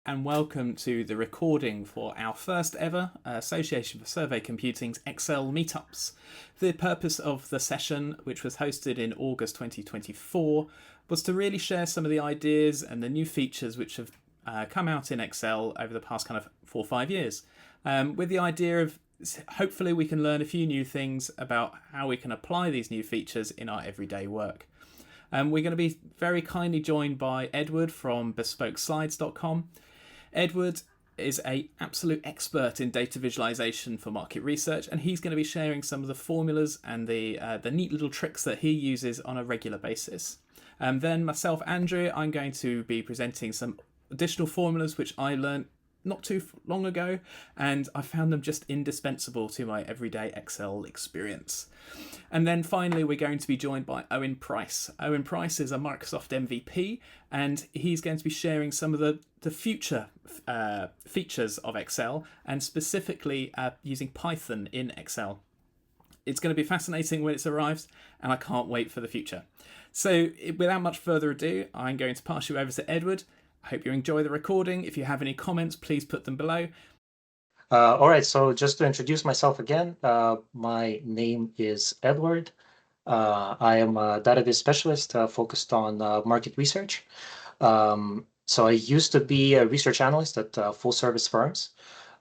and welcome to the recording for our first ever Association for Survey Computing's Excel meetups. The purpose of the session, which was hosted in August 2024, was to really share some of the ideas and the new features which have come out in Excel over the past kind of 4 or 5 years, with the idea of hopefully we can learn a few new things about how we can apply these new features in our everyday work. We're going to be very kindly joined by Edward from bespokeslides.com. Edward is an absolute expert in data visualization for market research, and he's going to be sharing some of the formulas and the neat little tricks that he uses on a regular basis. Then myself, Andrew, I'm going to be presenting some additional formulas which I learned not too long ago, and I found them just indispensable to my everyday Excel experience. And then finally, we're going to be joined by Owen Price. Owen Price is a Microsoft MVP, and he's going to be sharing some of the future features of Excel, and specifically using Python in Excel. It's going to be fascinating when it's arrived, and I can't wait for the future. So without much further ado, I'm going to pass you over to Edward. I hope you enjoy the recording. If you have any comments, please put them below. All right, so just to introduce myself again, my name is Edward. I am a database specialist focused on market research. So I used to be a research analyst at full service firms.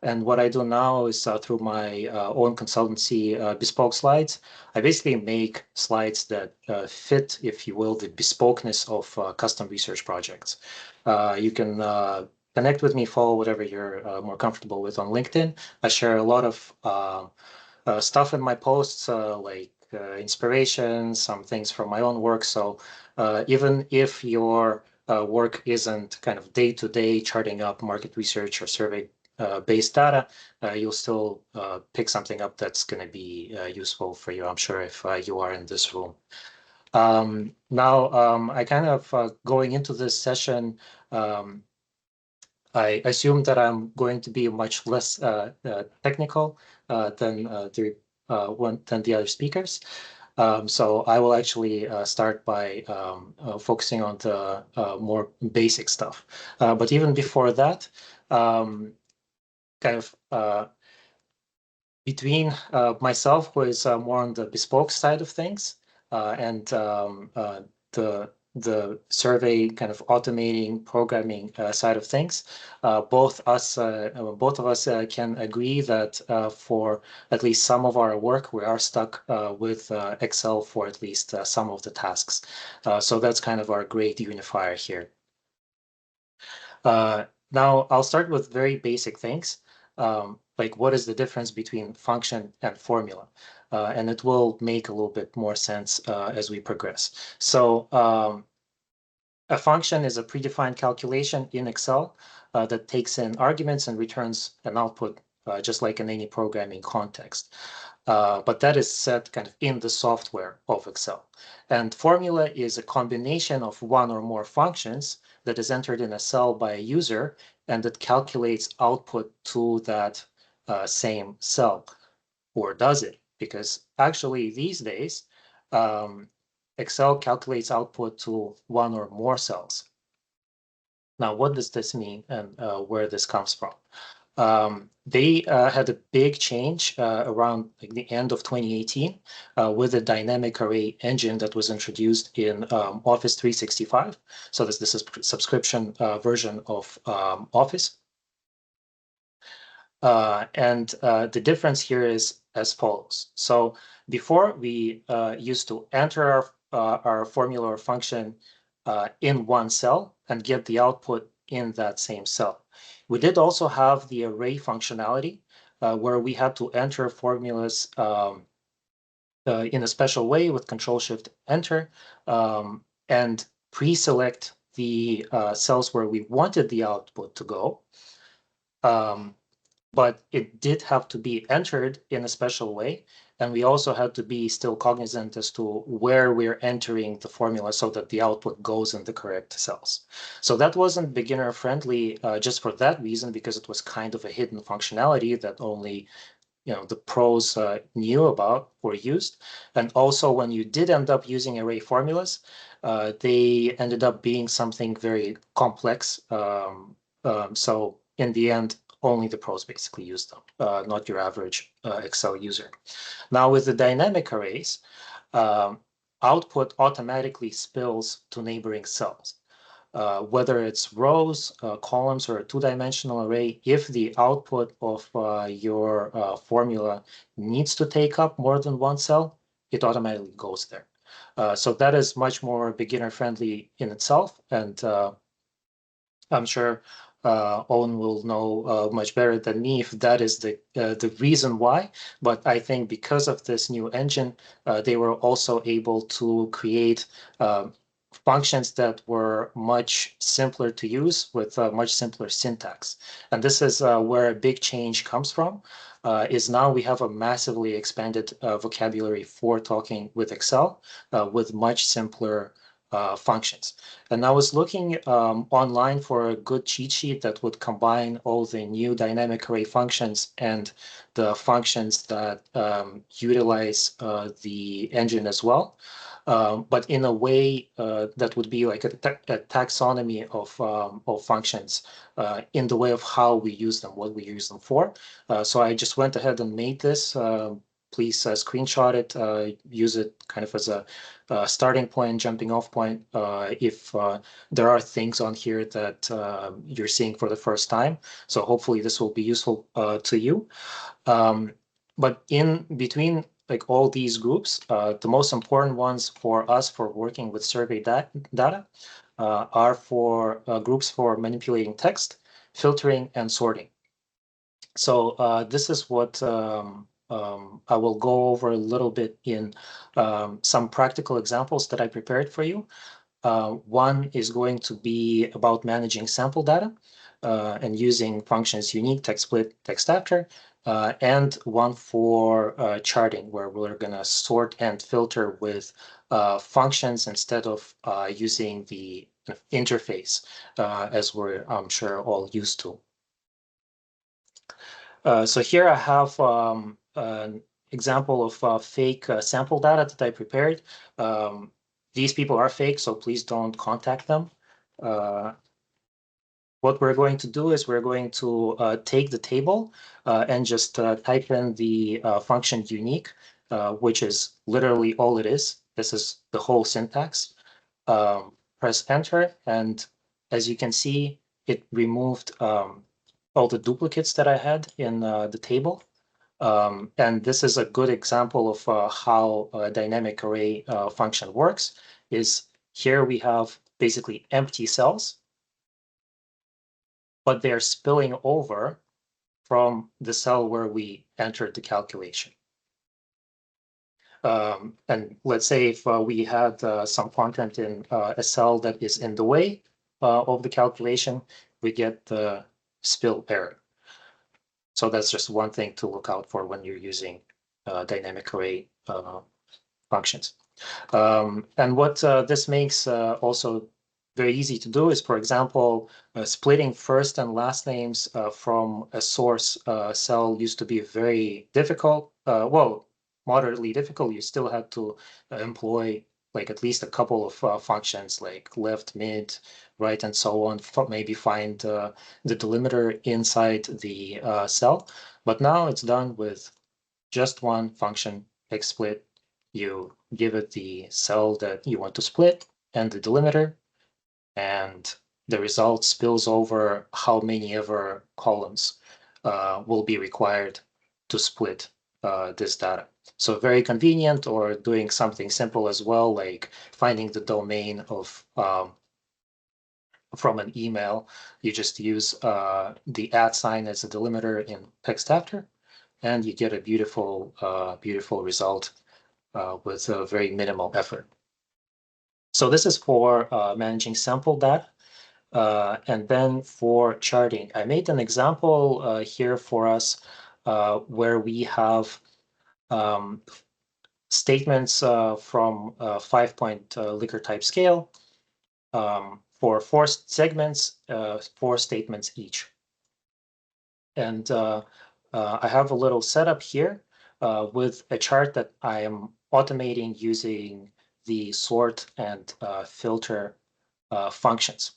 And what I do now is through my own consultancy, Bespoke Slides, I basically make slides that fit, if you will, the bespokeness of custom research projects. You can connect with me, follow whatever you're more comfortable with on LinkedIn. I share a lot of stuff in my posts, like inspiration, some things from my own work. So even if your work isn't kind of day-to-day charting up market research or survey based data, you'll still pick something up that's going to be useful for you, I'm sure, if you are in this room. Now, I kind of going into this session, I assume that I'm going to be much less technical than the other speakers. So I will actually start by focusing on the more basic stuff. But even before that, kind of between myself, who is more on the bespoke side of things, and the survey kind of automating programming side of things, both of us can agree that for at least some of our work, we are stuck with Excel for at least some of the tasks. So that's kind of our great unifier here. Now I'll start with very basic things. Like what is the difference between function and formula? And it will make a little bit more sense as we progress. So a function is a predefined calculation in Excel that takes in arguments and returns an output, just like in any programming context. But that is set kind of in the software of Excel. And formula is a combination of one or more functions that is entered in a cell by a user and that calculates output to that same cell. Or does it? Because actually these days, Excel calculates output to one or more cells. Now, what does this mean and where this comes from? They had a big change around like the end of 2018 with a dynamic array engine that was introduced in Office 365. So this is a subscription version of Office. And the difference here is as follows. So before we used to enter our formula or function in one cell and get the output in that same cell. We did also have the array functionality where we had to enter formulas in a special way with Control-Shift-Enter and pre-select the cells where we wanted the output to go. But it did have to be entered in a special way. And we also had to be still cognizant as to where we're entering the formula so that the output goes in the correct cells. So that wasn't beginner friendly just for that reason, because it was kind of a hidden functionality that only the pros knew about or used. And also when you did end up using array formulas, they ended up being something very complex So in the end, only the pros basically use them, not your average Excel user. Now with the dynamic arrays, output automatically spills to neighboring cells. Whether it's rows, columns, or a two-dimensional array, if the output of your formula needs to take up more than one cell, it automatically goes there. So that is much more beginner-friendly in itself, and I'm sure Owen will know much better than me if that is the reason why. But I think because of this new engine, they were also able to create functions that were much simpler to use with much simpler syntax. And this is where a big change comes from, is now we have a massively expanded vocabulary for talking with Excel with much simpler functions. And I was looking online for a good cheat sheet that would combine all the new dynamic array functions and the functions that utilize the engine as well. But in a way that would be like a taxonomy of functions in the way of how we use them, what we use them for. So I just went ahead and made this. Please screenshot it, use it kind of as a starting point, jumping off point, if there are things on here that you're seeing for the first time. So hopefully this will be useful to you. But in between like all these groups, the most important ones for us for working with survey data are for groups for manipulating text, filtering, and sorting. So this is what I will go over a little bit in some practical examples that I prepared for you. One is going to be about managing sample data and using functions unique, text split, text after, and one for charting, where we're going to sort and filter with functions instead of using the interface, as we're, I'm sure, all used to. So here I have an example of fake sample data that I prepared. These people are fake, so please don't contact them. What we're going to do is we're going to take the table and just type in the function unique, which is literally all it is. This is the whole syntax. Press enter, and as you can see, it removed all the duplicates that I had in the table. And this is a good example of how a dynamic array function works. Is here we have basically empty cells, but they're spilling over from the cell where we entered the calculation. And let's say if we had some content in a cell that is in the way of the calculation, we get the spill error. So that's just one thing to look out for when you're using dynamic array functions. And what this makes also very easy to do is, for example, splitting first and last names from a source cell used to be very difficult. Well, moderately difficult. You still had to employ like at least a couple of functions like left, mid, right, and so on. Maybe find the delimiter inside the cell. But now it's done with just one function, xsplit. You give it the cell that you want to split and the delimiter, and the result spills over how many ever columns will be required to split this data. So very convenient, or doing something simple as well, like finding the domain of from an email. You just use the @ sign as a delimiter in text after, and you get a beautiful, beautiful result with a very minimal effort. So this is for managing sample data. And then for charting, I made an example here for us where we have statements from 5-point Likert type scale for 4 segments, 4 statements each. And I have a little setup here with a chart that I am automating using the sort and filter functions.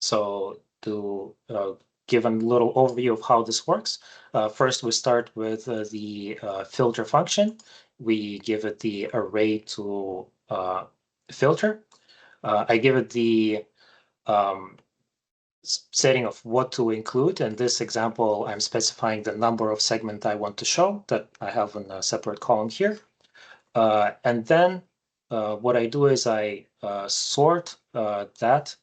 So to give a little overview of how this works, first we start with the filter function. We give it the array to filter. I give it the setting of what to include. In this example, I'm specifying the number of segment I want to show that I have in a separate column here. And then what I do is I sort that,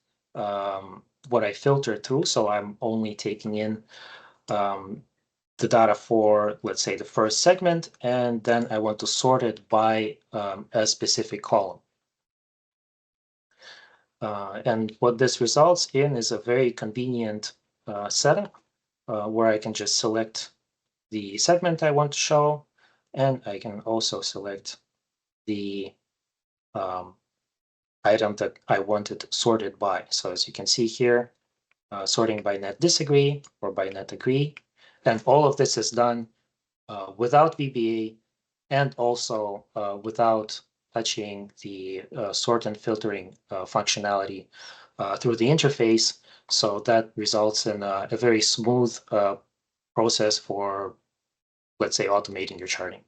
what I filter through. So I'm only taking in the data for, let's say, the first segment, and then I want to sort it by a specific column. And what this results in is a very convenient setup where I can just select the segment I want to show, and I can also select the item that I wanted sorted by. So as you can see here, sorting by net disagree or by net agree. And all of this is done without VBA and also without touching the sort and filtering functionality through the interface. So that results in a very smooth process for, let's say, automating your charting.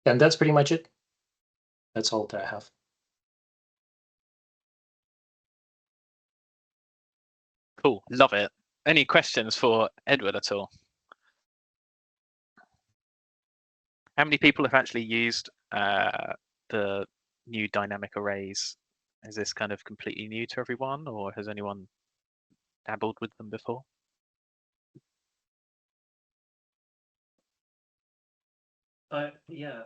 And that's pretty much it. That's all that I have. Cool, love it. Any questions for Edward at all? How many people have actually used the new dynamic arrays? Is this kind of completely new to everyone, or has anyone dabbled with them before? Hi, Leo.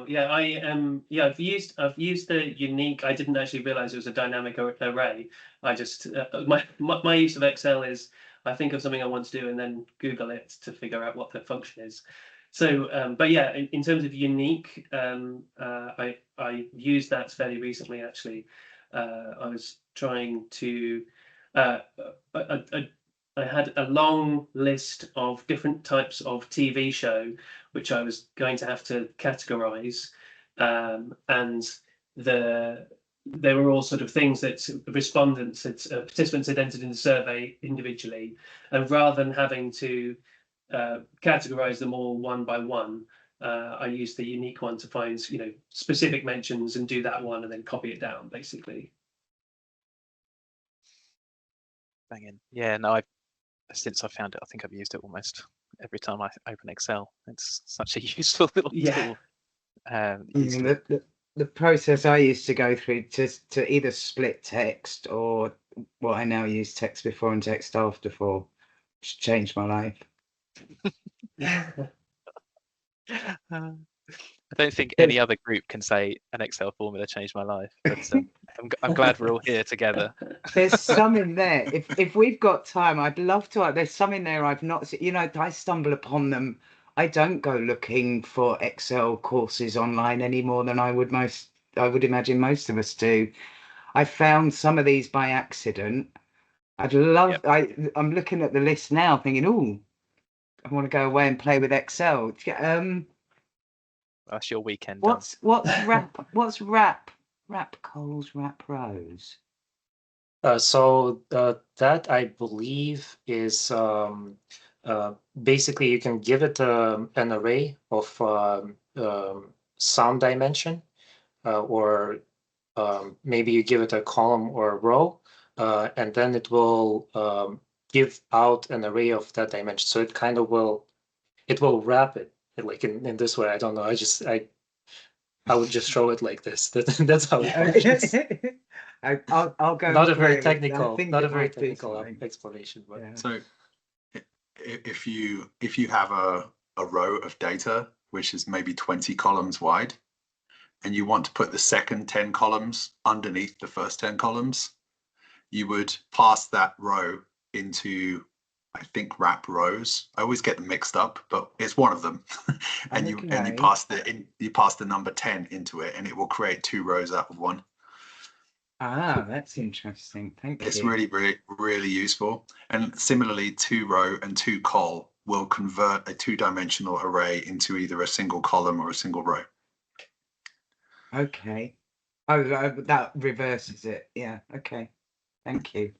Yeah, I've used the unique. I didn't actually realize it was a dynamic array. I just my use of Excel is I think of something I want to do and then Google it to figure out what the function is. So, but yeah, in terms of unique, I used that fairly recently actually. I was trying to. I had a long list of different types of TV show, which I was going to have to categorize, and they were all sort of things that respondents, participants had entered in the survey individually, and rather than having to categorize them all one by one, I used the unique one to find, specific mentions and do that one and then copy it down, basically. Banging. Yeah, no, since I found it, I think I've used it almost every time I open Excel. It's such a useful little tool. The process I used to go through to either split text or what I now use text before and text after for, which changed my life. I don't think any other group can say an Excel formula changed my life, but I'm glad we're all here together. There's some in there. If we've got time, I'd love to. There's some in there I've not seen. I stumble upon them. I don't go looking for Excel courses online any more than I would imagine most of us do. I found some of these by accident. I'd love. Yep. I'm looking at the list now, thinking, "Oh, I want to go away and play with Excel." That's your weekend. What's wrap? What's wrap? Wrap coals, wrap rows. So that I believe is basically you can give it an array of some dimension, or maybe you give it a column or a row, and then it will give out an array of that dimension. So it kind of will wrap it like in this way. I don't know. I would just show it like this. That's how it works. I'll go. Not a very technical explanation, but yeah. So if you have a row of data which is maybe 20 columns wide, and you want to put the second 10 columns underneath the first 10 columns, you would pass that row into, I think, wrap rows. I always get them mixed up, but it's one of them. And you pass the number 10 into it, and it will create 2 rows out of one. Ah, that's interesting. Thank you. It's really, really, really useful. And similarly, 2 row and 2 col will convert a 2-dimensional array into either a single column or a single row. Okay. Oh, that reverses it. Yeah. Okay. Thank you.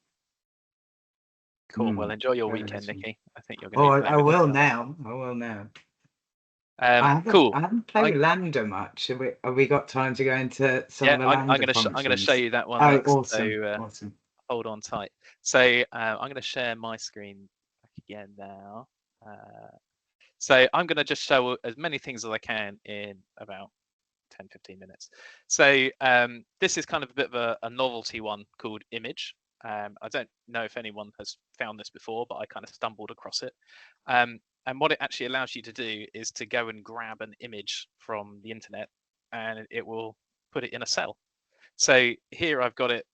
Cool. Well, enjoy your very weekend, nice. Nikki. I think you're Oh, going to be I playing with will it. now. I will now. I Cool. haven't played with Lambda much. Have we got time to go into some Yeah, of the I'm Lambda going to show functions? you that one Oh, next. awesome. So Awesome. hold on tight. So I'm going to share my screen back again now. So I'm going to just show as many things as I can in about 10-15 minutes. So this is kind of a bit of a novelty one called image. I don't know if anyone has found this before, but I kind of stumbled across it. And what it actually allows you to do is to go and grab an image from the internet, and it will put it in a cell. So here I've got it.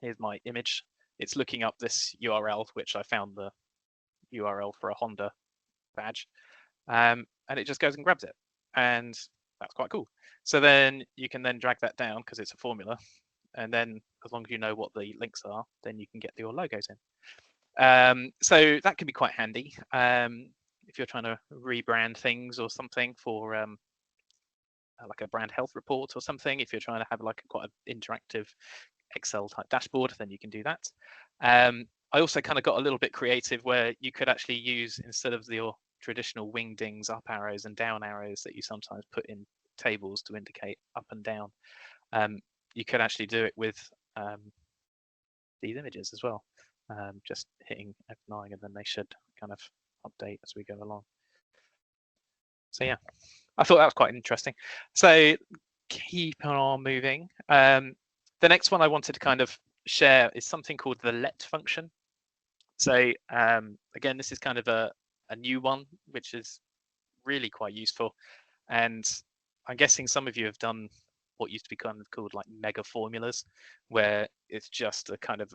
Here's my image. It's looking up this URL, which I found the URL for a Honda badge, and it just goes and grabs it, and that's quite cool. So then you can then drag that down because it's a formula, and then as long as you know what the links are, then you can get your logos in. So that can be quite handy if you're trying to rebrand things or something for like a brand health report or something. If you're trying to have like quite an interactive Excel type dashboard, then you can do that. I also kind of got a little bit creative where you could actually use, instead of your traditional wingdings, up arrows and down arrows that you sometimes put in tables to indicate up and down, you could actually do it with these images as well. Just hitting F9 and then they should kind of update as we go along. So yeah, I thought that was quite interesting. So keep on moving. The next one I wanted to kind of share is something called the let function. So again, this is kind of a new one, which is really quite useful. And I'm guessing some of you have done what used to be kind of called like mega formulas, where it's just a kind of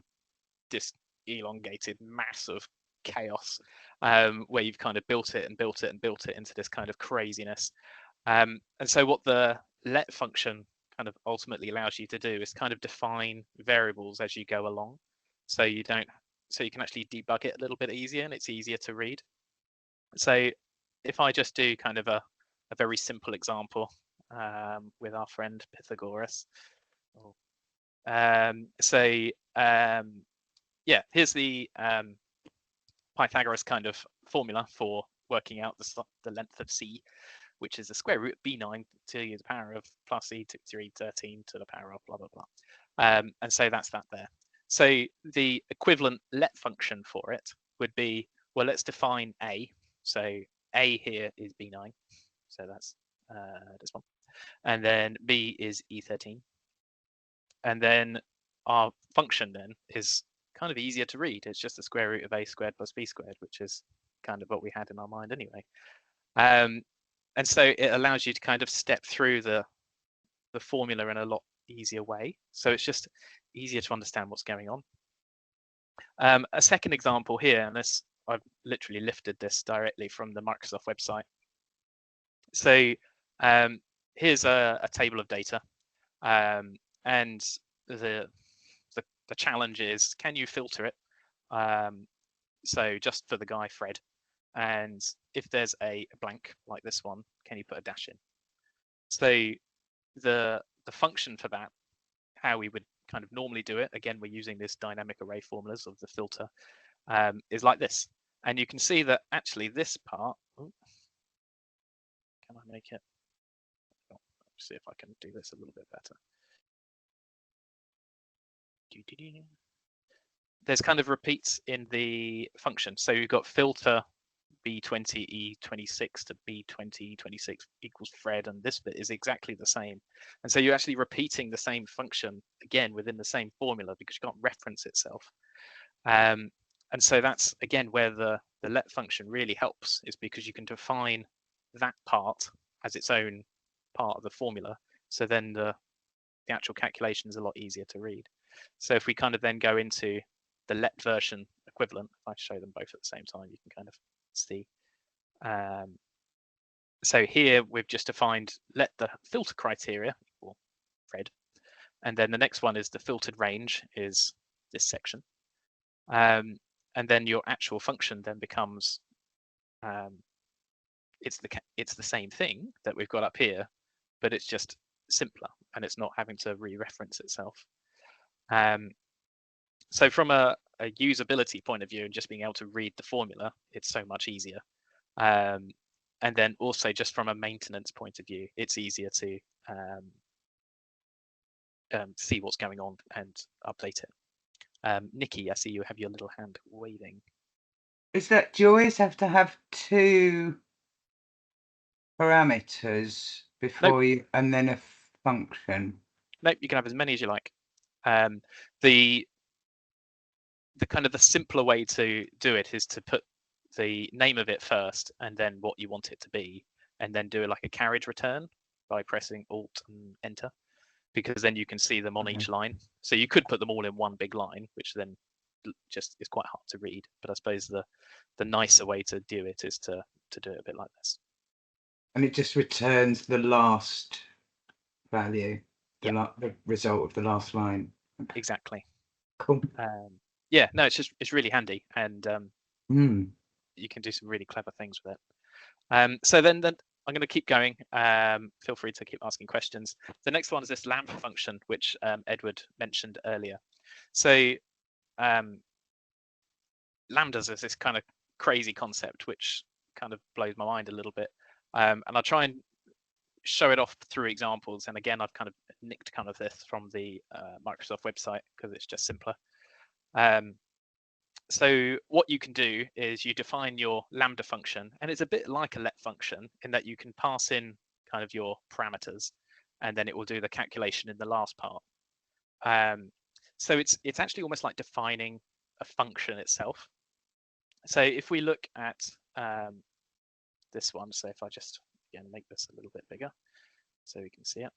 this elongated mass of chaos, where you've kind of built it and built it and built it into this kind of craziness. And so what the let function kind of ultimately allows you to do is kind of define variables as you go along, so you can actually debug it a little bit easier, and it's easier to read. So if I just do kind of a very simple example with our friend Pythagoras. Yeah, here's the Pythagoras kind of formula for working out the length of C, which is the square root of b9 to the power of plus c to 313 to the power of blah, blah, blah. And so that's that there. So the equivalent let function for it would be, well, let's define A. So A here is b9. So that's this one. And then B is E13. And then our function then is kind of easier to read. It's just the square root of A squared plus B squared, which is kind of what we had in our mind anyway. And so it allows you to kind of step through the formula in a lot easier way. So it's just easier to understand what's going on. A second example here, and this, I've literally lifted this directly from the Microsoft website. So here's a table of data, and the challenge is, can you filter it? So just for the guy Fred, and if there's a blank like this one, can you put a dash in? So the function for that, how we would kind of normally do it, again, we're using this dynamic array formulas of the filter, is like this. And you can see that actually this part, can I make it? Oh, let's see if I can do this a little bit better. There's kind of repeats in the function. So you've got filter B20 E26 to B20 E26 equals Fred, and this bit is exactly the same. And so you're actually repeating the same function again within the same formula because you can't reference itself. And so that's again where the let function really helps, is because you can define that part as its own part of the formula. So then the actual calculation is a lot easier to read. So if we kind of then go into the let version equivalent, if I show them both at the same time, you can kind of see. So here we've just defined let the filter criteria equal Fred, and then the next one is the filtered range is this section, and then your actual function then becomes it's the same thing that we've got up here, but it's just simpler, and it's not having to re-reference itself. So from a usability point of view, and just being able to read the formula, it's so much easier. And then also just from a maintenance point of view, it's easier to see what's going on and update it. Nikki, I see you have your little hand waving. Is that, do you always have to have 2 parameters before you, and then a function? Nope, you can have as many as you like. The kind of the simpler way to do it is to put the name of it first, and then what you want it to be, and then do it like a carriage return by pressing Alt and Enter, because then you can see them on each line. So you could put them all in one big line, which then just is quite hard to read. But I suppose the nicer way to do it is to do it a bit like this. And it just returns the last value, the result of the last line. Exactly. Cool. Yeah, no, it's really handy, and you can do some really clever things with it. So then I'm going to keep going. Feel free to keep asking questions. The next one is this lambda function, which Edward mentioned earlier. So lambdas is this kind of crazy concept, which kind of blows my mind a little bit. And I'll try and show it off through examples. And again, I've kind of nicked kind of this from the Microsoft website because it's just simpler. So what you can do is you define your lambda function, and it's a bit like a let function in that you can pass in kind of your parameters, and then it will do the calculation in the last part. So it's actually almost like defining a function itself. So if we look at this one, so if I just again make this a little bit bigger so we can see it.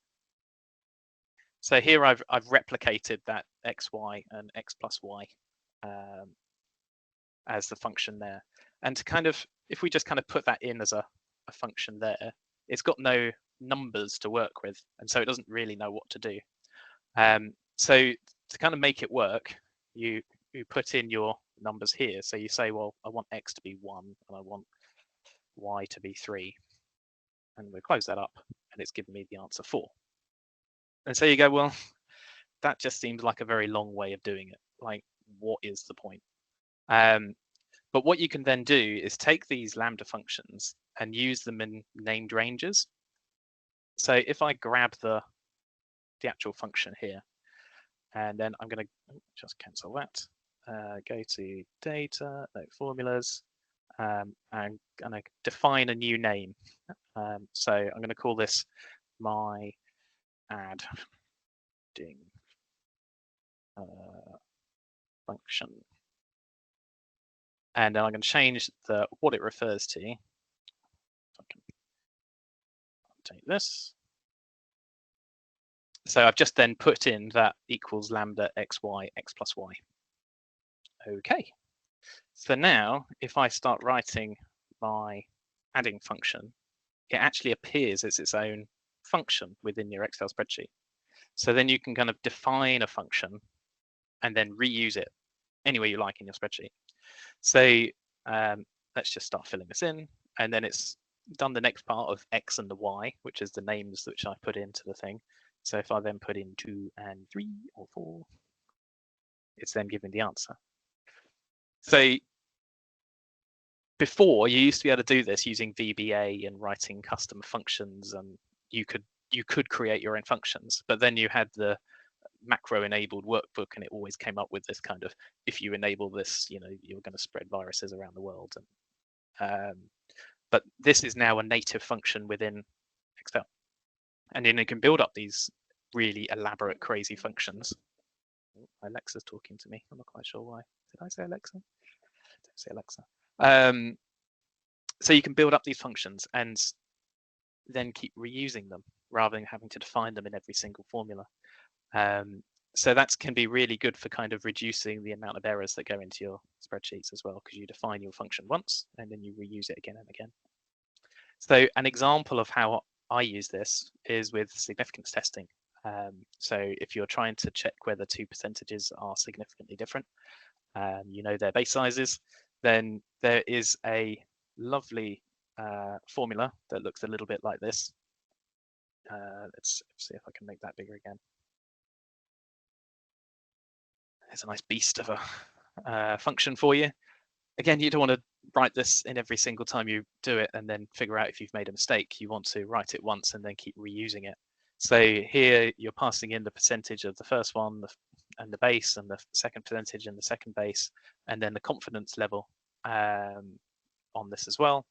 So here I've replicated that x, y, and x plus y as the function there. And to kind of, if we just kind of put that in as a function there, it's got no numbers to work with, and so it doesn't really know what to do. So to kind of make it work, you put in your numbers here. So you say, well, I want x to be 1 and I want y to be 3. And we'll close that up, and it's given me the answer 4. And so you go, well, that just seems like a very long way of doing it. Like, what is the point? But what you can then do is take these lambda functions and use them in named ranges. So if I grab the actual function here, and then I'm going to just cancel that, go to data, no formulas, and I'm going to define a new name. So I'm going to call this my adding function. And then I'm going to change what it refers to. So I can take this. So I've just then put in that equals lambda xy x plus y. Okay. So now if I start writing my adding function, it actually appears as its own function within your Excel spreadsheet. So then you can kind of define a function and then reuse it anywhere you like in your spreadsheet. So let's just start filling this in, and then it's done the next part of x and the y, which is the names which I put into the thing. So if I then put in 2 and 3 or 4, it's then giving the answer. So before, you used to be able to do this using VBA and writing custom functions, and you could create your own functions, but then you had the macro enabled workbook, and it always came up with this kind of, if you enable this, you know, you're going to spread viruses around the world. And but this is now a native function within Excel, and then you can build up these really elaborate, crazy functions. Alexa's talking to me. I'm not quite sure why. Did I say Alexa? I didn't say Alexa. So you can build up these functions and then keep reusing them rather than having to define them in every single formula. So that can be really good for kind of reducing the amount of errors that go into your spreadsheets as well, because you define your function once and then you reuse it again and again. So an example of how I use this is with significance testing. So if you're trying to check whether 2 percentages are significantly different, you know their base sizes, then there is a lovely formula that looks a little bit like this. Let's see if I can make that bigger again. There's a nice beast of a function for you. Again, you don't want to write this in every single time you do it and then figure out if you've made a mistake. You want to write it once and then keep reusing it. So here you're passing in the percentage of the first one and the base, and the second percentage and the second base, and then the confidence level on this as well.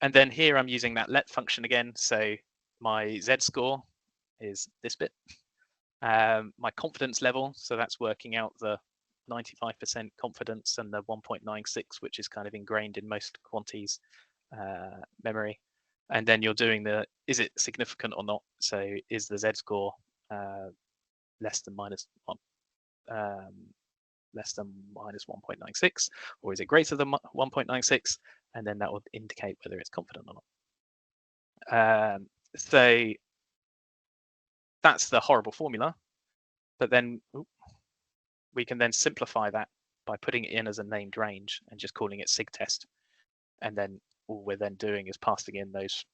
And then here I'm using that let function again. So my z-score is this bit. My confidence level, so that's working out the 95% confidence and the 1.96, which is kind of ingrained in most quantities memory. And then you're doing the, is it significant or not? So is the z-score less than minus 1.96, or is it greater than 1.96? And then that will indicate whether it's confident or not. So that's the horrible formula. But then we can then simplify that by putting it in as a named range and just calling it sig test. And then all we're then doing is passing in those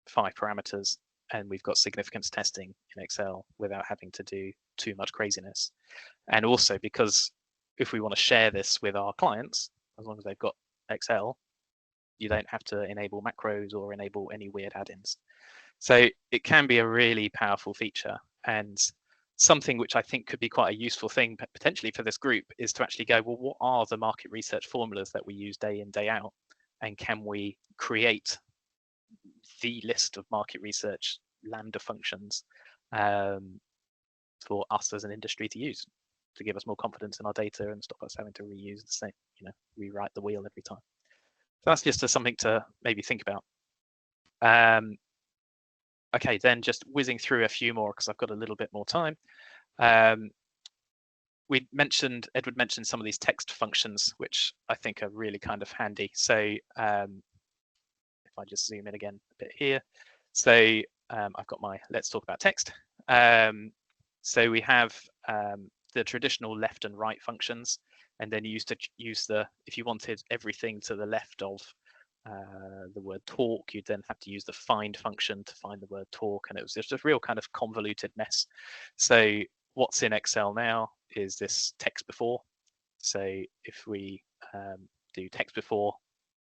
5 parameters, and we've got significance testing in Excel without having to do too much craziness. And also because if we want to share this with our clients, as long as they've got Excel, you don't have to enable macros or enable any weird add-ins. So it can be a really powerful feature, and something which I think could be quite a useful thing potentially for this group is to actually go, well, what are the market research formulas that we use day in, day out? And can we create the list of market research Lambda functions for us as an industry to use, to give us more confidence in our data and stop us having to reuse the same, rewrite the wheel every time. So that's just something to maybe think about. Okay, then just whizzing through a few more because I've got a little bit more time. Edward mentioned some of these text functions, which I think are really kind of handy. So if I just zoom in again a bit here. So I've got my let's talk about text. So we have the traditional left and right functions, and then you used to use if you wanted everything to the left of the word talk, you'd then have to use the find function to find the word talk, and it was just a real kind of convoluted mess. So what's in Excel now is this text before. So if we do text before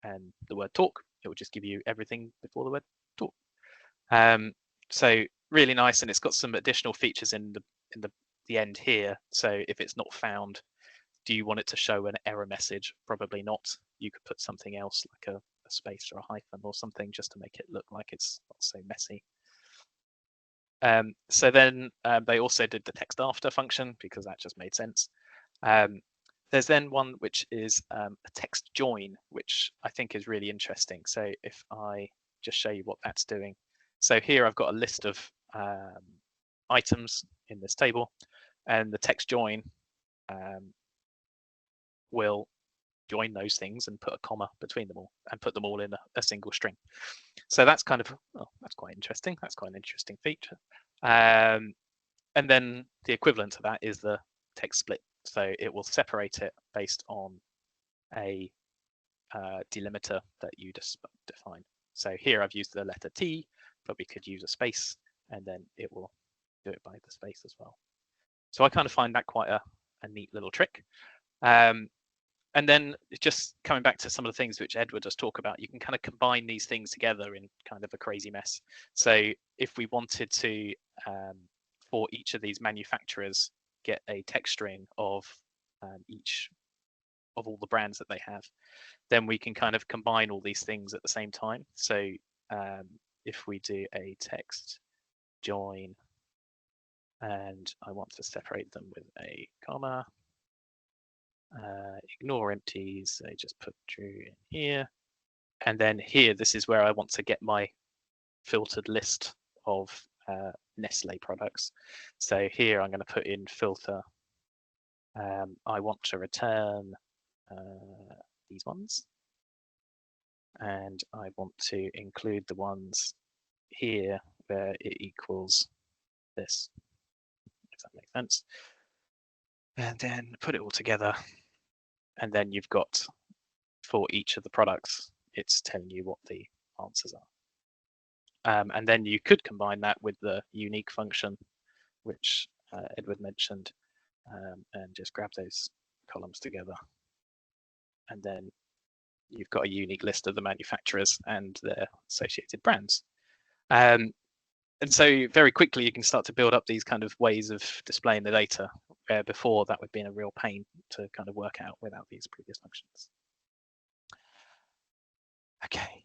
and the word talk, it will just give you everything before the word talk. So really nice, and it's got some additional features in the end here. So if it's not found, do you want it to show an error message? Probably not. You could put something else like a space or a hyphen or something just to make it look like it's not so messy. So then they also did the text after function because that just made sense. There's then one which is a text join, which I think is really interesting. So if I just show you what that's doing. So here I've got a list of items in this table, and the text join will join those things and put a comma between them all and put them all in a single string. So that's kind of, that's quite interesting. That's quite an interesting feature. And then the equivalent to that is the text split. So it will separate it based on a delimiter that you just define. So here I've used the letter T, but we could use a space, and then it will do it by the space as well. So I kind of find that quite a neat little trick. And then just coming back to some of the things which Edward does talk about, you can kind of combine these things together in kind of a crazy mess. So if we wanted to, for each of these manufacturers, get a text string of each of all the brands that they have, then we can kind of combine all these things at the same time. So if we do a text join and I want to separate them with a comma, ignore empties, so just put true in here. And then here, this is where I want to get my filtered list of Nestle products. So here I'm going to put in filter. I want to return these ones. And I want to include the ones here where it equals this, if that makes sense. And then put it all together. And then you've got, for each of the products, it's telling you what the answers are. And then you could combine that with the unique function, which Edward mentioned, and just grab those columns together. And then you've got a unique list of the manufacturers and their associated brands. And so very quickly you can start to build up these kind of ways of displaying the data, where before that would have been a real pain to kind of work out without these previous functions. Okay.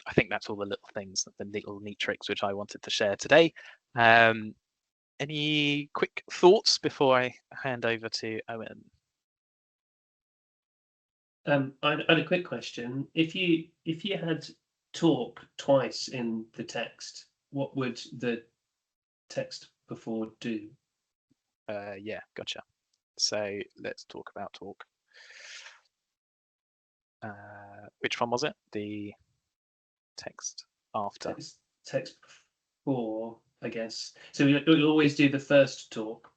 I think that's all the little things, the little neat tricks which I wanted to share today. Any quick thoughts before I hand over to Owen? I had a quick question. If you had talk twice in the text, what would the text before do? Yeah, gotcha. So let's talk about talk. Which one was it? The text after. Text before, I guess. So you'll always do the first talk,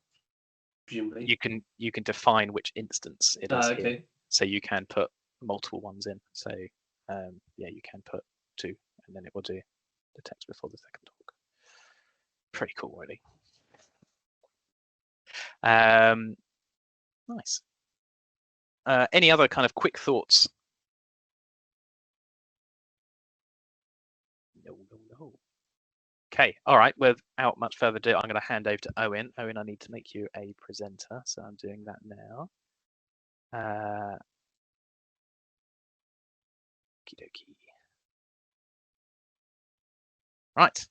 presumably. You can define which instance it is okay. here. So you can put multiple ones in. So yeah, you can put 2, and then it will do the text before the second talk. Pretty cool, really. Nice. Any other kind of quick thoughts? No. Okay, all right. Without much further ado, I'm going to hand over to Owen. Owen, I need to make you a presenter, so I'm doing that now. Okie dokie. Right,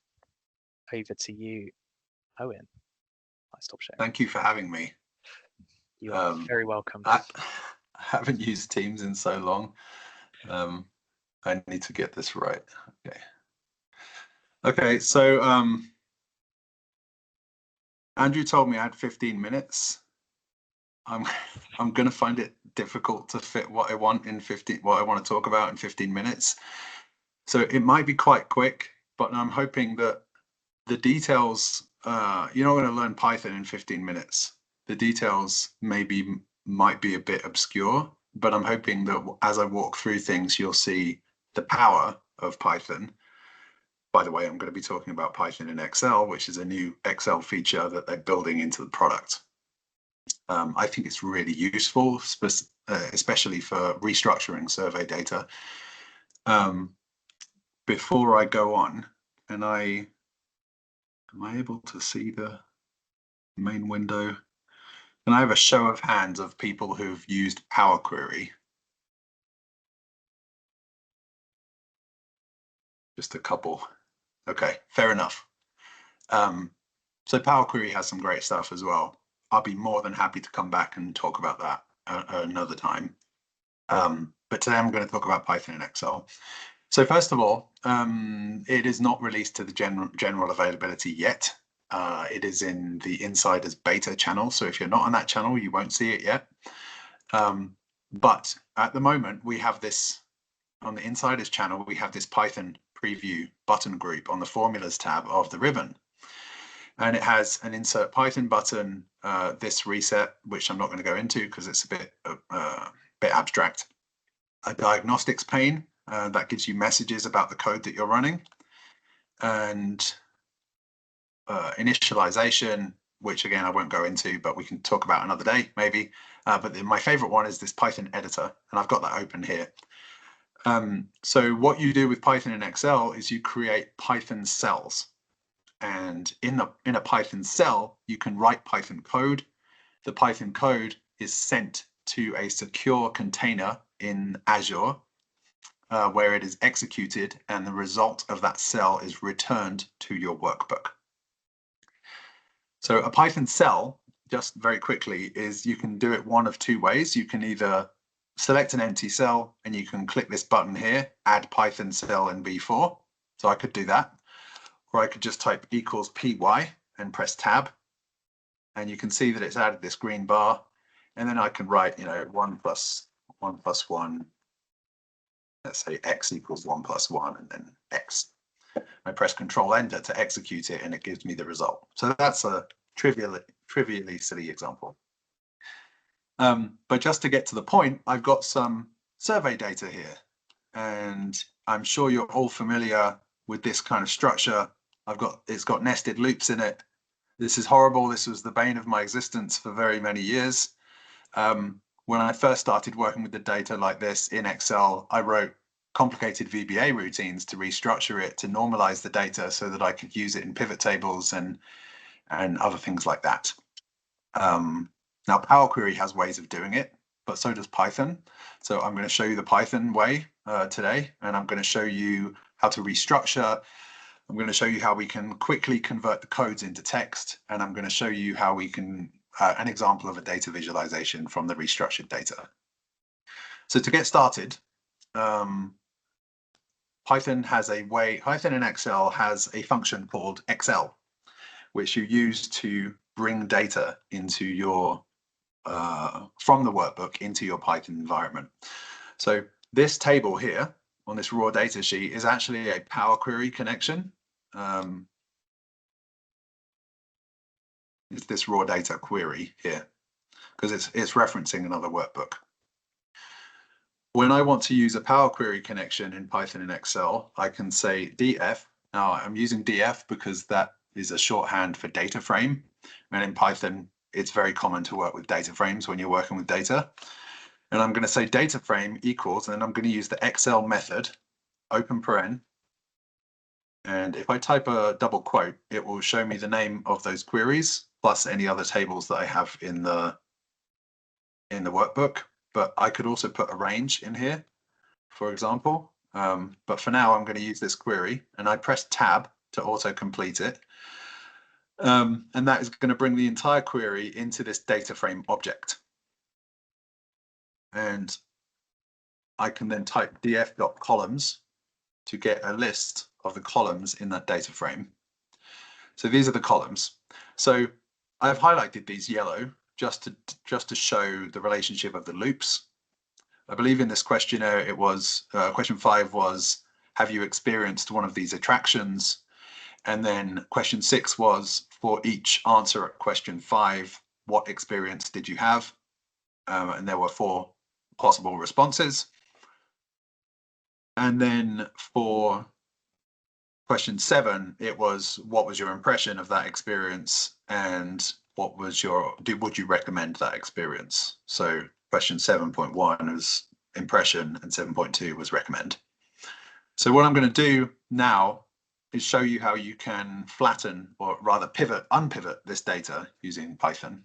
over to you, Owen. I stop sharing. Thank you for having me. You are very welcome. I haven't used Teams in so long. I need to get this right. Okay, so Andrew told me I had 15 minutes. I'm going to find it difficult to fit what I want to talk about in 15 minutes. So it might be quite quick, but I'm hoping that the details, you're not going to learn Python in 15 minutes. The details might be a bit obscure, but I'm hoping that as I walk through things, you'll see the power of Python. By the way, I'm going to be talking about Python in Excel, which is a new Excel feature that they're building into the product. I think it's really useful, especially for restructuring survey data. Before I go on, am I able to see the main window? And I have a show of hands of people who've used Power Query. Just a couple. Okay, fair enough. So Power Query has some great stuff as well. I'll be more than happy to come back and talk about that another time. But today I'm going to talk about Python and Excel. So first of all, it is not released to the general availability yet. It is in the Insiders beta channel. So if you're not on that channel, you won't see it yet. But at the moment, we have this on the Insiders channel, we have this Python preview button group on the formulas tab of the ribbon. And it has an insert Python button, this reset, which I'm not going to go into because it's a bit abstract. A diagnostics pane that gives you messages about the code that you're running, and initialization, which again I won't go into, but we can talk about another day maybe. But my favorite one is this Python editor, and I've got that open here. So what you do with Python and Excel is you create Python cells. And in a Python cell, you can write Python code. The Python code is sent to a secure container in Azure, where it is executed, and the result of that cell is returned to your workbook. So a Python cell, just very quickly, is you can do it one of two ways. You can either select an empty cell and you can click this button here, add Python cell in V4. So I could do that. Or I could just type equals py and press tab, and you can see that it's added this green bar. And then I can write, 1 plus 1, let's say x equals 1 plus 1, and then x. I press Control Enter to execute it, and it gives me the result. So that's a trivially silly example. But just to get to the point, I've got some survey data here, and I'm sure you're all familiar with this kind of structure. It's got nested loops in it. This is horrible. This was the bane of my existence for very many years. When I first started working with the data like this in Excel, I wrote complicated VBA routines to restructure it, to normalize the data so that I could use it in pivot tables and other things like that. Now, Power Query has ways of doing it, but so does Python. So I'm going to show you the Python way today, and I'm going to show you how to restructure. I'm going to show you how we can quickly convert the codes into text, and I'm going to show you how we can an example of a data visualization from the restructured data. So to get started, Python in Excel has a function called Excel, which you use to bring data into your from the workbook into your Python environment. So this table here on this raw data sheet is actually a Power Query connection. It's this raw data query here because it's referencing another workbook. When I want to use a Power Query connection in Python and Excel, I can say df. Now I'm using df because that is a shorthand for data frame, and in Python it's very common to work with data frames when you're working with data. And I'm going to say data frame equals, and then I'm going to use the Excel method, open paren. And if I type a double quote, it will show me the name of those queries plus any other tables that I have in the workbook. But I could also put a range in here, for example. But for now, I'm going to use this query, and I press tab to auto-complete it. And that is going to bring the entire query into this data frame object. And I can then type df.columns to get a list of the columns in that data frame. So these are the columns. So I've highlighted these yellow just to show the relationship of the loops. I believe in this questionnaire it was question 5 was, have you experienced one of these attractions? And then question 6 was, for each answer at question 5, what experience did you have? And there were 4 possible responses. And then for question 7, it was, what was your impression of that experience, and what was would you recommend that experience? So question 7.1 was impression and 7.2 was recommend. So what I'm going to do now is show you how you can flatten, or rather unpivot this data using Python.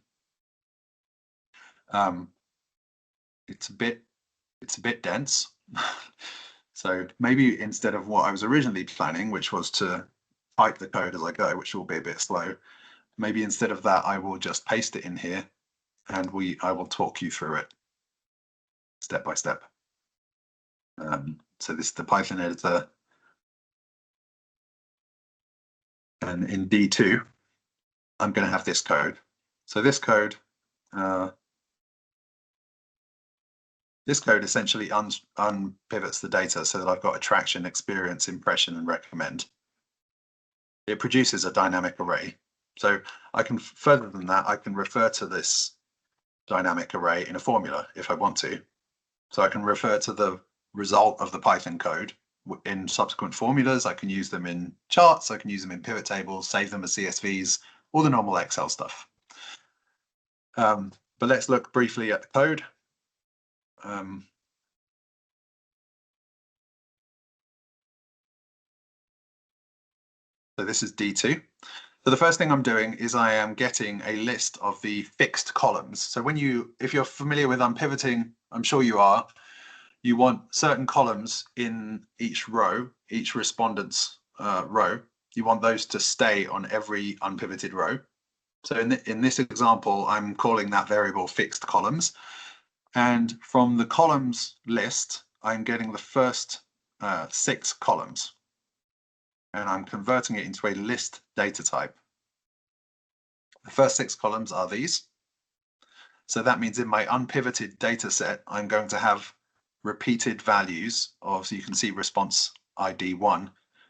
It's a bit dense. So maybe instead of what I was originally planning, which was to type the code as I go, which will be a bit slow, maybe instead of that, I will just paste it in here, and I will talk you through it step by step. So this is the Python editor. And in D2, I'm going to have this code. So this code essentially unpivots the data so that I've got attraction, experience, impression, and recommend. It produces a dynamic array. So I can, further than that, I can refer to this dynamic array in a formula if I want to. So I can refer to the result of the Python code in subsequent formulas. I can use them in charts, I can use them in pivot tables, save them as CSVs, all the normal Excel stuff. But let's look briefly at the code. So this is D2. So the first thing I'm doing is I am getting a list of the fixed columns. So if you're familiar with unpivoting, I'm sure you are, you want certain columns in each row, each respondent's row. You want those to stay on every unpivoted row. So in this example, I'm calling that variable fixed columns. And from the columns list, I'm getting the first 6 columns. And I'm converting it into a list data type. The first 6 columns are these. So that means in my unpivoted data set, I'm going to have repeated values of, so you can see response ID 1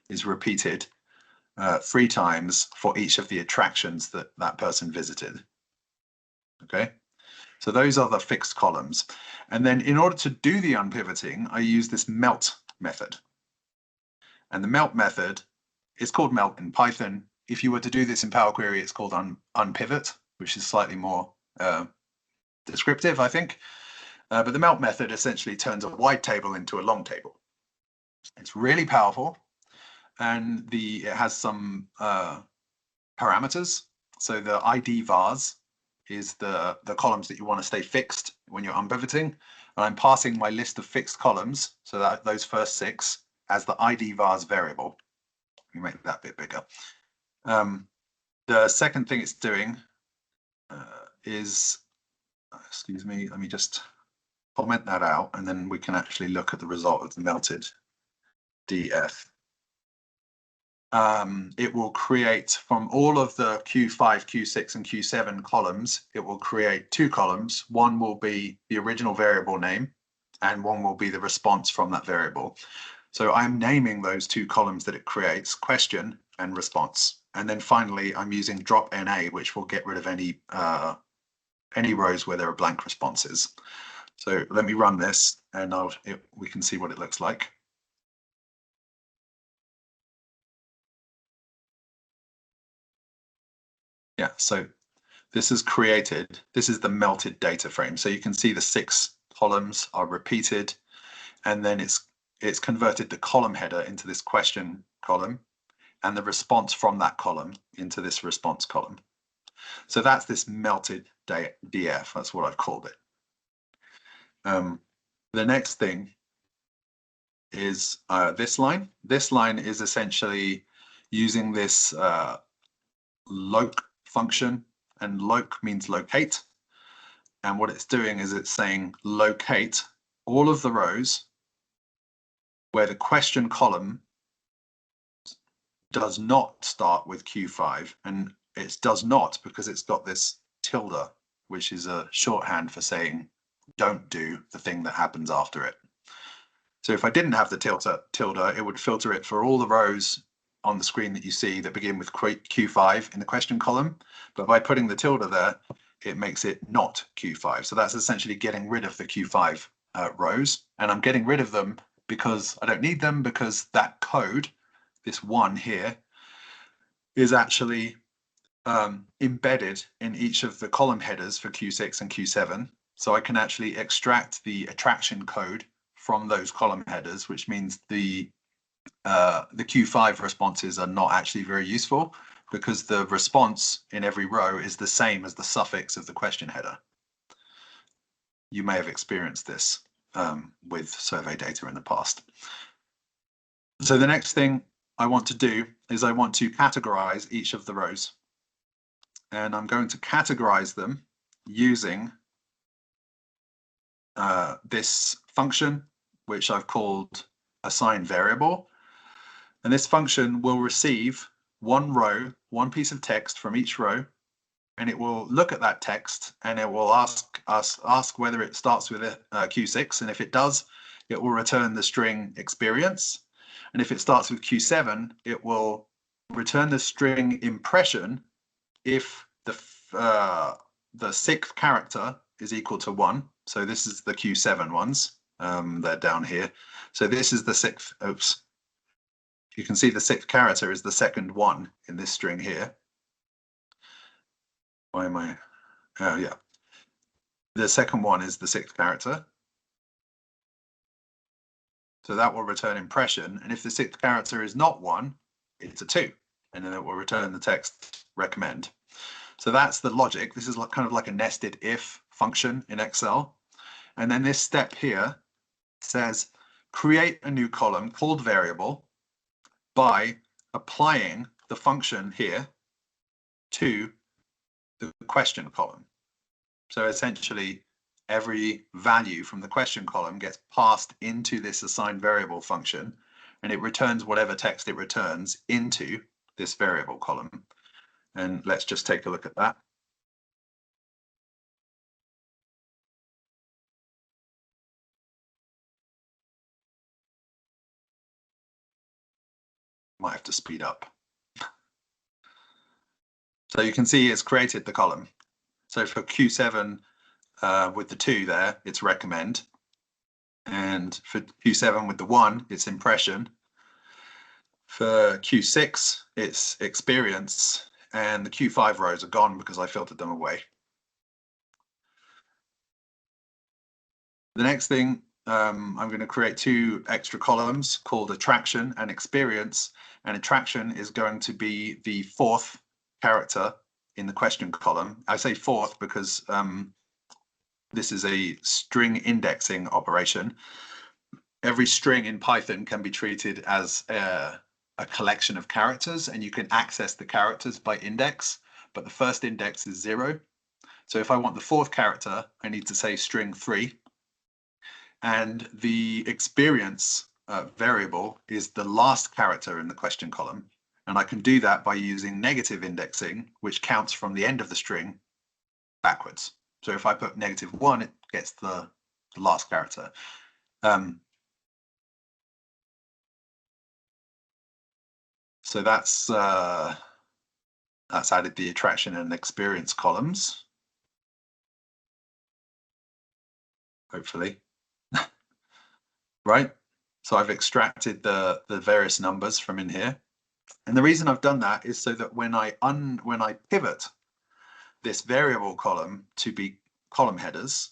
is repeated 3 times for each of the attractions that that person visited. Okay, so those are the fixed columns. And then in order to do the unpivoting, I use this melt method. And the melt method it's called melt in Python. If you were to do this in Power Query, it's called unpivot, which is slightly more descriptive, I think. But the melt method essentially turns a wide table into a long table. It's really powerful, and it has some parameters. So the ID vars is the columns that you want to stay fixed when you're unpivoting. And I'm passing my list of fixed columns, so that those first 6, as the ID vars variable. Let me make that a bit bigger. The second thing it's doing is, excuse me, let me just comment that out, and then we can actually look at the result of the melted df. It will create from all of the Q5, Q6, and Q7 columns, it will create 2 columns. One will be the original variable name, and one will be the response from that variable. So I'm naming those 2 columns that it creates, question and response. And then finally, I'm using drop NA, which will get rid of any rows where there are blank responses. So let me run this, and we can see what it looks like. Yeah, so this is created, this is the melted data frame. So you can see the 6 columns are repeated, and then it's converted the column header into this question column, and the response from that column into this response column. So that's this melted DF, that's what I've called it. The next thing is this line. This line is essentially using this loc function, and loc means locate. And what it's doing is it's saying locate all of the rows where the question column does not start with Q5, and it does not because it's got this tilde, which is a shorthand for saying don't do the thing that happens after it. So if I didn't have the tilde, it would filter it for all the rows on the screen that you see that begin with Q5 in the question column. But by putting the tilde there, it makes it not Q5. So that's essentially getting rid of the Q5 rows. And I'm getting rid of them because I don't need them, because that code, this 1 here, is actually embedded in each of the column headers for Q6 and Q7. So I can actually extract the attraction code from those column headers, which means the Q5 responses are not actually very useful, because the response in every row is the same as the suffix of the question header. You may have experienced this with survey data in the past. So the next thing I want to do is I want to categorize each of the rows. And I'm going to categorize them using this function, which I've called assign variable. And this function will receive one row, one piece of text from each row, and it will look at that text, and it will ask whether it starts with a Q6, and if it does, it will return the string experience. And if it starts with Q7, it will return the string impression if the 6th character is equal to 1. So this is the Q7 ones. They're down here. So this is the 6th. Oops. You can see the 6th character is the second 1 in this string here. Why am I? Oh, yeah. The second 1 is the 6th character. So that will return impression. And if the 6th character is not 1, it's a 2. And then it will return the text recommend. So that's the logic. This is kind of like a nested if function in Excel. And then this step here says create a new column called variable by applying the function here to the question column. So essentially, every value from the question column gets passed into this assigned variable function, and it returns whatever text it returns into this variable column. And let's just take a look at that. Might have to speed up. So you can see it's created the column. So for Q7 with the 2 there, it's recommend. And for Q7 with the 1, it's impression. For Q6, it's experience, and the Q5 rows are gone because I filtered them away. The next thing, I'm going to create 2 extra columns called attraction and experience. And attraction is going to be the 4th character in the question column. I say 4th because this is a string indexing operation. Every string in Python can be treated as a collection of characters, and you can access the characters by index, but the first index is 0. So if I want the 4th character, I need to say string 3. And the experience variable is the last character in the question column. And I can do that by using negative indexing, which counts from the end of the string backwards. So if I put -1, it gets the last character. So that's added the attraction and experience columns, hopefully. Right, so I've extracted the various numbers from in here, and the reason I've done that is so that when I pivot this variable column to be column headers,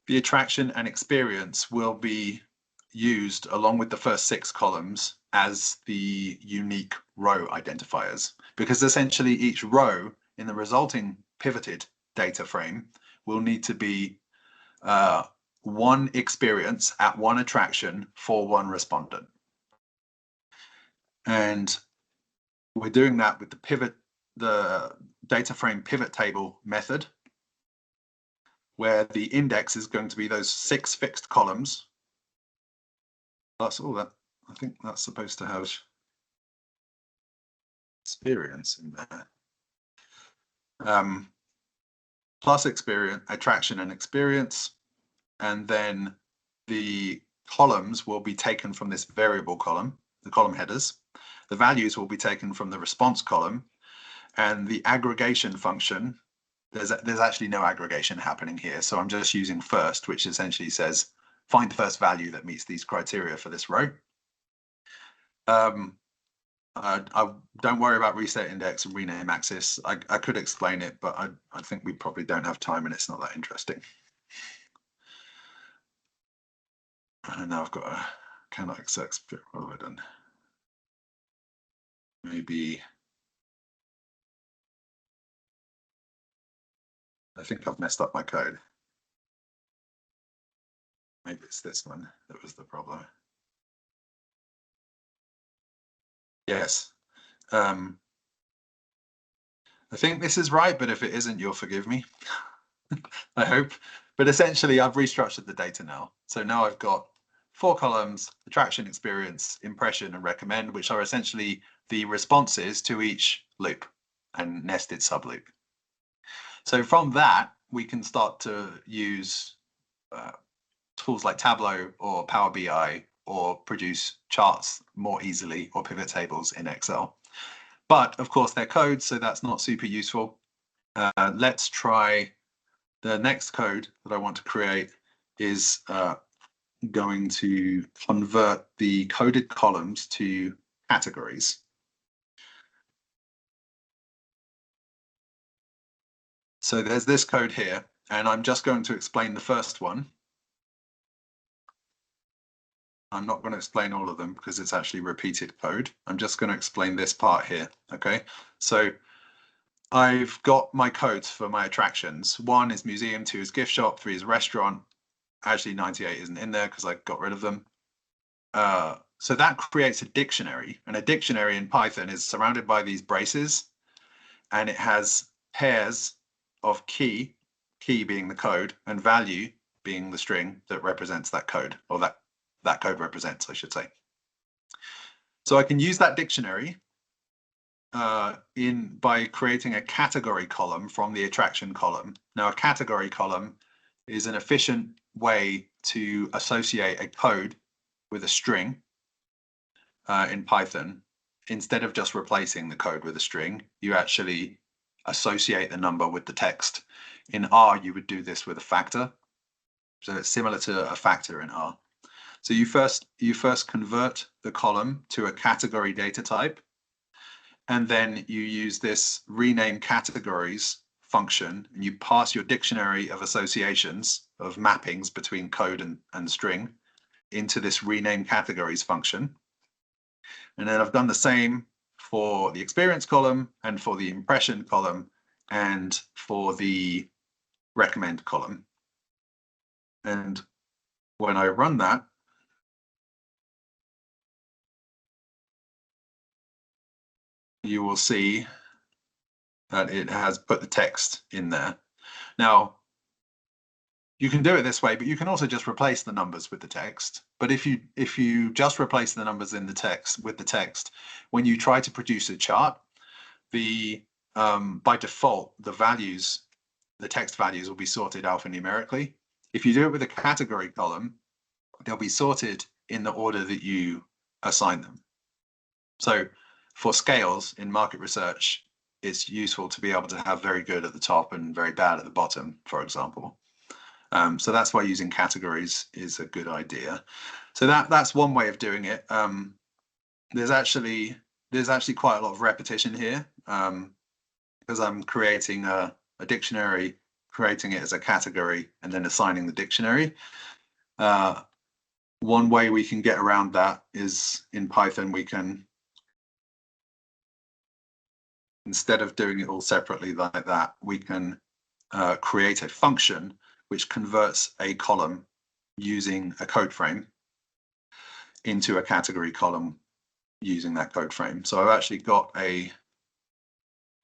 the attraction and experience will be used along with the first 6 columns as the unique row identifiers, because essentially each row in the resulting pivoted data frame will need to be 1 experience at 1 attraction for 1 respondent. And we're doing that with the data frame pivot table method, where the index is going to be those 6 fixed columns. That's all that. I think that's supposed to have experience in there. Plus experience, attraction and experience. And then the columns will be taken from this variable column, the column headers. The values will be taken from the response column, and the aggregation function, there's actually no aggregation happening here. So I'm just using first, which essentially says, find the first value that meets these criteria for this row. I don't worry about reset index and rename axis. I could explain it, but I think we probably don't have time and it's not that interesting. And now I've got a cannot accept. What have I done? Maybe I think I've messed up my code. Maybe it's this one that was the problem. Yes. I think this is right, but if it isn't, you'll forgive me. I hope. But essentially, I've restructured the data now. So now I've got 4 columns: attraction, experience, impression, and recommend, which are essentially the responses to each loop and nested subloop. So from that, we can start to use tools like Tableau or Power BI, or produce charts more easily, or pivot tables in Excel. But of course, they're codes, so that's not super useful. Let's try the next code that I want to create is going to convert the coded columns to categories. So there's this code here, and I'm just going to explain the first one. I'm not going to explain all of them because it's actually repeated code. I'm just going to explain this part here. Okay, so I've got my codes for my attractions. 1 is museum, 2 is gift shop, 3 is restaurant. Actually, 98 isn't in there because I got rid of them. So that creates a dictionary, and a dictionary in Python is surrounded by these braces, and it has pairs of key being the code, and value being the string that represents that code, or that code represents, I should say. So I can use that dictionary by creating a category column from the attraction column. Now, a category column is an efficient way to associate a code with a string in Python. Instead of just replacing the code with a string, you actually associate the number with the text. In R, you would do this with a factor. So it's similar to a factor in R. So you first convert the column to a category data type, and then you use this rename categories function, and you pass your dictionary of associations of mappings between code and string into this rename categories function. And then I've done the same for the experience column and for the impression column and for the recommend column. And when I run that, you will see that it has put the text in there. Now, you can do it this way, but you can also just replace the numbers with the text. But if you just replace the numbers in the text with the text, when you try to produce a chart, by default, the text values will be sorted alphanumerically. If you do it with a category column, they'll be sorted in the order that you assign them. So for scales in market research, it's useful to be able to have very good at the top and very bad at the bottom, for example. So that's why using categories is a good idea. So that's one way of doing it. There's actually quite a lot of repetition here, because I'm creating a dictionary, creating it as a category, and then assigning the dictionary. One way we can get around that is in Python, we can, instead of doing it all separately like that, we can create a function which converts a column using a code frame into a category column using that code frame. So I've actually got a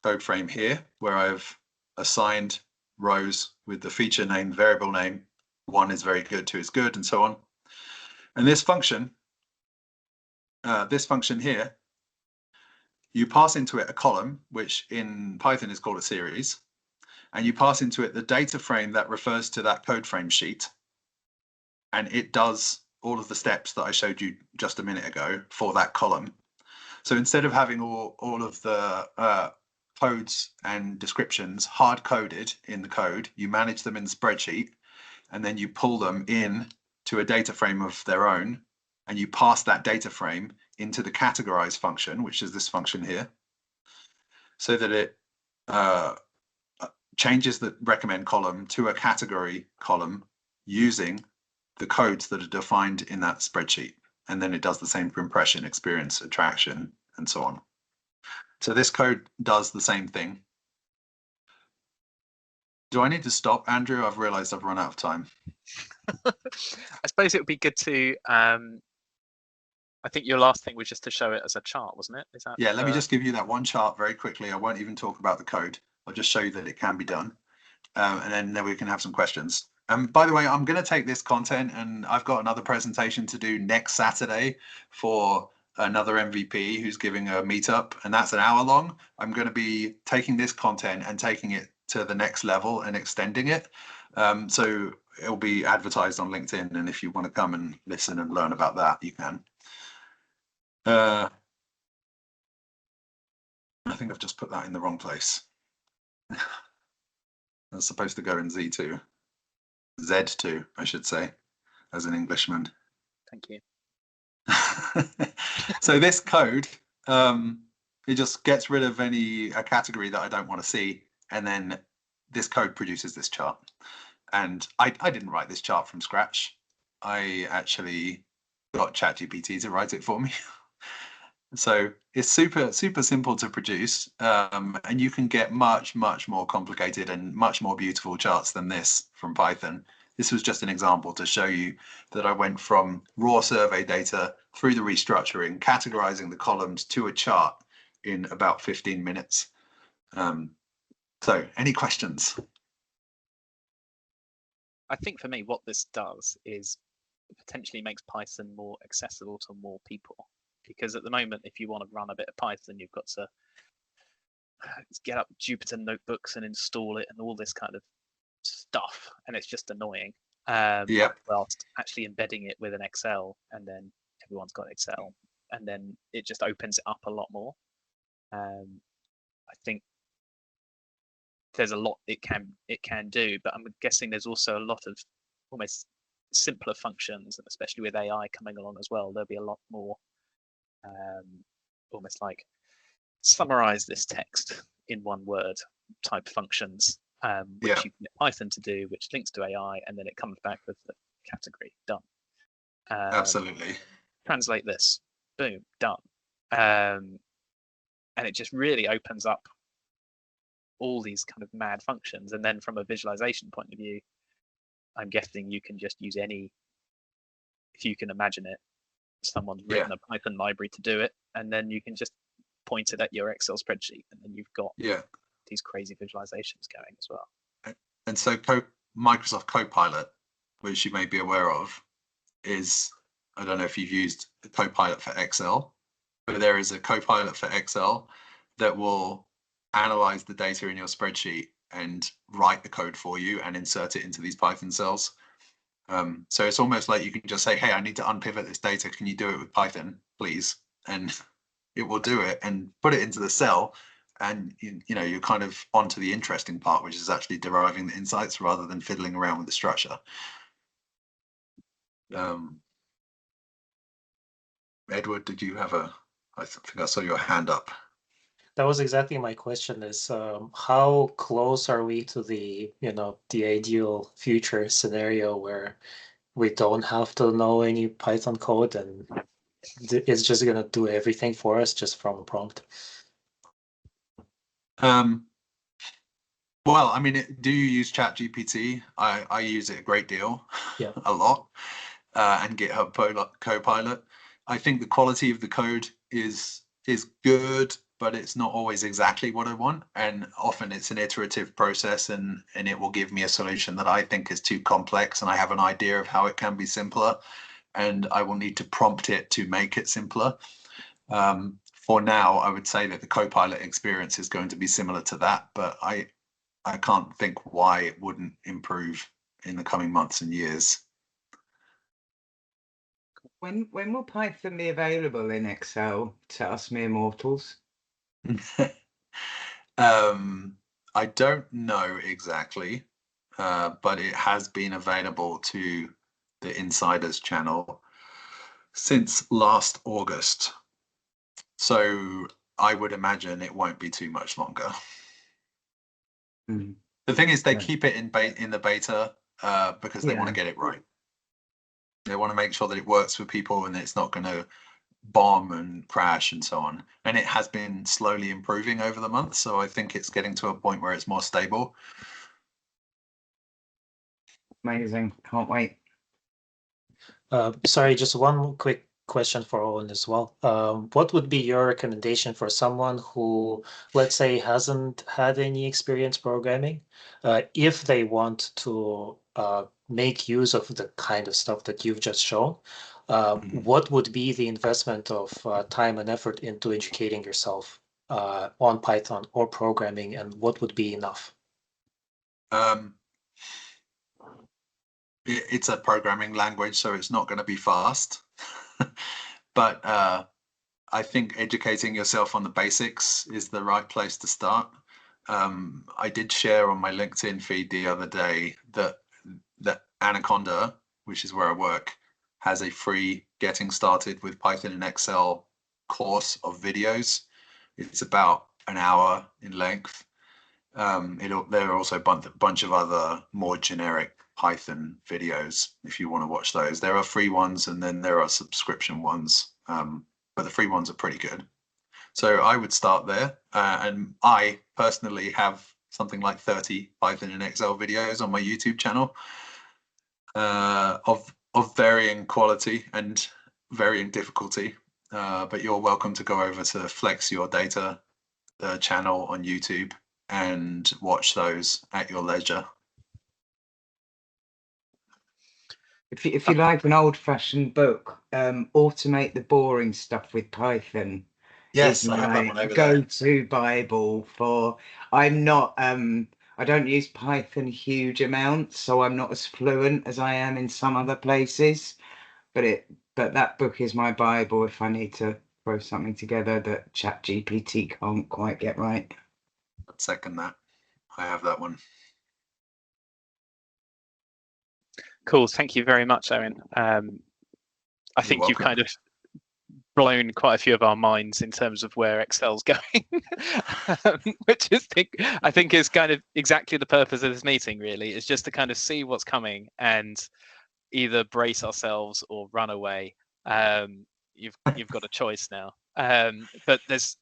code frame here where I've assigned rows with the feature name, variable name. 1 is very good, 2 is good, and so on. And this function here, you pass into it a column, which in Python is called a series, and you pass into it the data frame that refers to that code frame sheet, and it does all of the steps that I showed you just a minute ago for that column. So instead of having all of the codes and descriptions hard-coded in the code, you manage them in the spreadsheet, and then you pull them in to a data frame of their own, and you pass that data frame into the categorize function, which is this function here, so that it changes the recommend column to a category column using the codes that are defined in that spreadsheet. And then it does the same for impression, experience, attraction, and so on. So this code does the same thing. Do I need to stop, Andrew? I've realized I've run out of time. I suppose it would be good to, I think your last thing was just to show it as a chart, wasn't it? Is that, yeah, let me just give you that one chart very quickly. I won't even talk about the code. I'll just show you that it can be done. And then we can have some questions. By the way, I'm going to take this content, and I've got another presentation to do next Saturday for another MVP who's giving a meetup, and that's an hour long. I'm going to be taking this content and taking it to the next level and extending it. So it'll be advertised on LinkedIn, and if you want to come and listen and learn about that, you can. I think I've just put that in the wrong place. That's supposed to go in Z2. Z2, I should say, as an Englishman. Thank you. So this code, it just gets rid of a category that I don't want to see, and then this code produces this chart. And I didn't write this chart from scratch. I actually got ChatGPT to write it for me. So it's super simple to produce, and you can get much more complicated and much more beautiful charts than this from Python. This was just an example to show you that I went from raw survey data through the restructuring, categorizing the columns to a chart in about 15 minutes. So any questions? I think for me, what this does is potentially makes Python more accessible to more people. Because at the moment, if you want to run a bit of Python, you've got to get up Jupyter notebooks and install it and all this kind of stuff, and it's just annoying. Yeah. Whilst actually embedding it with an Excel, and then everyone's got Excel, and then it just opens it up a lot more. I think there's a lot it can do, but I'm guessing there's also a lot of almost simpler functions, and especially with AI coming along as well, there'll be a lot more almost like summarize this text in one word type functions, which you can get Python to do, which links to AI, and then it comes back with the category done. Absolutely. Translate this, boom, done. And it just really opens up all these kind of mad functions. And then from a visualization point of view, I'm guessing you can just use any, if you can imagine it, someone's written a Python library to do it, and then you can just point it at your Excel spreadsheet, and then you've got these crazy visualizations going as well. And so Microsoft Copilot, which you may be aware of, is, I don't know if you've used Copilot for Excel, but there is a Copilot for Excel that will analyze the data in your spreadsheet and write the code for you and insert it into these Python cells. So it's almost like you can just say, hey, I need to unpivot this data. Can you do it with Python, please? And it will do it and put it into the cell. And, you know, you're kind of onto the interesting part, which is actually deriving the insights rather than fiddling around with the structure. Edward, did you have I think I saw your hand up. That was exactly my question, is how close are we to the, you know, the ideal future scenario where we don't have to know any Python code and it's just going to do everything for us just from a prompt? Well, I mean, do you use ChatGPT? I use it a great deal, a lot, and GitHub Copilot. I think the quality of the code is good, but it's not always exactly what I want. And often it's an iterative process, and it will give me a solution that I think is too complex, and I have an idea of how it can be simpler, and I will need to prompt it to make it simpler. For now, I would say that the Copilot experience is going to be similar to that, but I can't think why it wouldn't improve in the coming months and years. When will Python be available in Excel to us mere mortals? I don't know exactly, but it has been available to the Insiders channel since last August. So I would imagine it won't be too much longer. The thing is, they keep it in the beta because they want to get it right. They want to make sure that it works for people and it's not going to bomb and crash and so on. And it has been slowly improving over the months, so I think it's getting to a point where it's more stable. Amazing, can't wait. Sorry, just one quick question for Owen as well. What would be your recommendation for someone who, let's say, hasn't had any experience programming, if they want to make use of the kind of stuff that you've just shown? What would be the investment of time and effort into educating yourself on Python or programming, and what would be enough? It's a programming language, so it's not going to be fast. But I think educating yourself on the basics is the right place to start. I did share on my LinkedIn feed the other day that Anaconda, which is where I work, has a free Getting Started with Python and Excel course of videos. It's about an hour in length. There are also a bunch of other more generic Python videos if you want to watch those. There are free ones and then there are subscription ones, but the free ones are pretty good. So I would start there, and I personally have something like 30 Python and Excel videos on my YouTube channel of varying quality and varying difficulty, but you're welcome to go over to Flex Your Data channel on YouTube and watch those at your leisure. If you like an old-fashioned book, Automate the Boring Stuff with Python. Yes, I have that one over go-to Bible for. I'm not. I don't use Python huge amounts, so I'm not as fluent as I am in some other places. But that book is my Bible if I need to throw something together that ChatGPT can't quite get right. I'd second that. I have that one. Cool. Thank you very much, Owen. I think you've kind of blown quite a few of our minds in terms of where Excel's going, which is I think is kind of exactly the purpose of this meeting. Really, is just to kind of see what's coming and either brace ourselves or run away. You've got a choice now. But there's,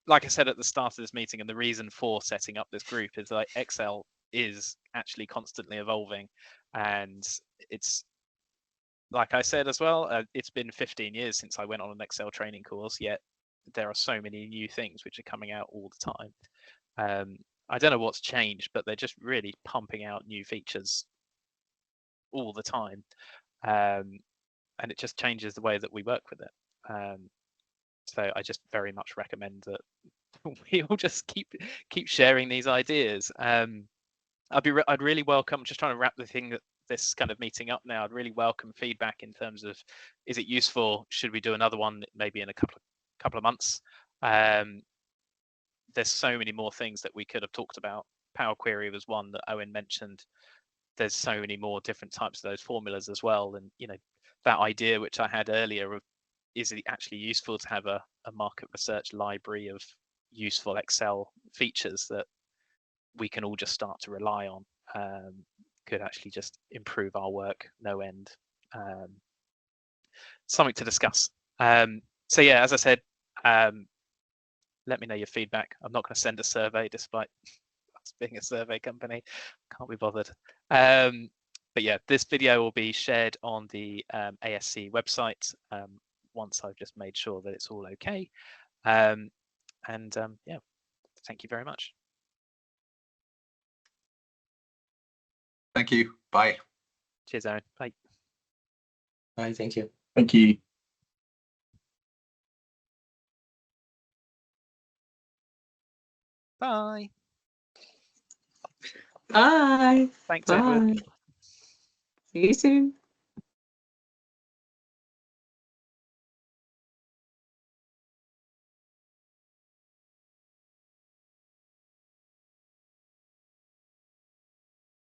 like I said at the start of this meeting, and the reason for setting up this group is like Excel is actually constantly evolving, and it's, like I said as well, it's been 15 years since I went on an Excel training course, yet there are so many new things which are coming out all the time. I don't know what's changed, but they're just really pumping out new features all the time. And it just changes the way that we work with it. So I just very much recommend that we all just keep sharing these ideas. I'd really welcome, just trying to wrap this kind of meeting up now, I'd really welcome feedback in terms of, is it useful? Should we do another one maybe in a couple of months? There's so many more things that we could have talked about. Power Query was one that Owen mentioned. There's so many more different types of those formulas as well. And, you know, that idea which I had earlier of, is it actually useful to have a market research library of useful Excel features that we can all just start to rely on? Could actually just improve our work no end. Something to discuss. So yeah, as I said, let me know your feedback. I'm not going to send a survey despite us being a survey company. Can't be bothered. But yeah, this video will be shared on the ASC website once I've just made sure that it's all okay. Yeah, thank you very much. Thank you. Bye. Cheers, Owen. Bye. Bye. Thank you. Thank you. Bye. Bye. Thanks, Bye. Edward. See you soon.